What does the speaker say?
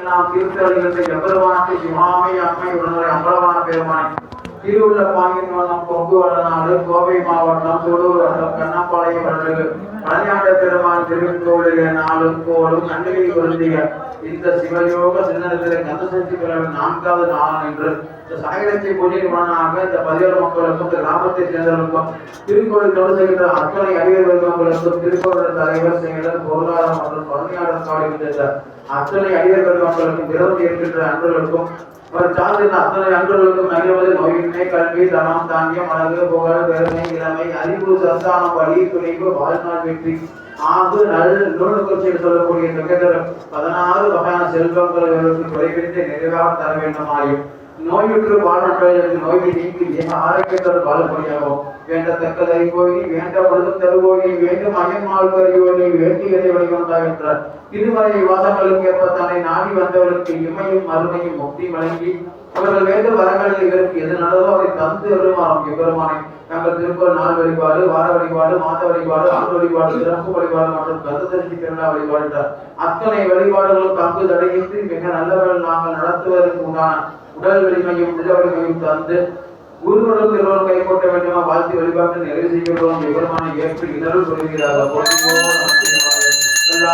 நாம் திருத்தலிகளை எவ்வளவானத்தை சிவாமை அம்மை உடனே அம்பலவான பெருமானை திருவுள்ள பாங்கின் வண்ணம் கொங்கு வளநாடு கோவை மாவட்டம் சூலூர் வட்டம் கண்ணப்பாளையம் வடக்கு மலையாண்ட பெருமான் திருக்கோவிலிலே நாளும் கோளும் கண்ணிலை பொருந்திய இந்த சிவயோக சின்னத்திலே கந்தசக்தி பிறவின் 4வது நாள் என்று இந்த சாயலட்சி பூஜை மன்னனாக இந்த 17 மக்களுக்கும் இந்த கிராமத்தை சேர்ந்தவர்களுக்கும் திருக்கோவில் தொண்டு செய்கின்ற அத்தனை அறிஞர்களுக்கும் திருக்கோவில் தலைவர் செயலர் பொருளாதார மற்றும் பழமையாளர் காவலில் சேர்ந்த அத்தனை அறிஞர்கள் மக்களுக்கும் விரோதி இருக்கின்ற அன்பர்களுக்கும் அவர் சார்ந்த அத்தனை அன்பர்களுக்கும் மகிழ்வது நோயின்மை கல்வி தனம் தானியம் அழகு புகழ் பெருமை இளமை அறிவு சந்தானம் வழி துணிவு வாழ்நாள் வெற்றி ஆகு நல் நூலுக்குச்சியில் சொல்லக்கூடிய மிகதர 16 வகையான செல்வங்களுக்கு குறைவின்றி நிறைவாக தர வேண்டுமாயும் நோயுற்று வாழ்நாட்களுக்கு நோயை நீக்கி ஆரோக்கியத்தோடு வாழக்கூடியாகவும் வேண்டத்தக்கதை கோயி வேண்ட பொழுதும் தருவோயி வேண்டும் அயன்மாள் கருவோனி வேண்டியதை வழிவந்தாகின்றார் திருமறை வாசங்களுக்கு ஏற்ப தன்னை நாடி வந்தவர்களுக்கு இம்மையும் மறுமையும் முக்தி வழங்கி அவர்கள் வேண்டும் வரங்களில் இவருக்கு எது நல்லதோ அவரை தந்து வருமாறும் எவ்வருமானை நாங்கள் திருக்குறள் நாள் வழிபாடு வார வழிபாடு மாத வழிபாடு ஆண்டு வழிபாடு சிறப்பு வழிபாடு மற்றும் கந்தசஷ்டி திருவிழா வழிபாடு அத்தனை வழிபாடுகளும் பங்கு தடையின்றி மிக நல்லவர்கள் நாங்கள் நடத்துவதற்கு உண்டான உடல் வலிமையும் நில வலிமையும் தந்து குருவர்களும் இருவரும் கை போட்ட வேண்டுமா வாழ்த்து வழிபாட்டு நிறைவு செய்கிறோம் எவ்வளமான ஏற்று இதழ் புரிகிறார்கள் எல்லா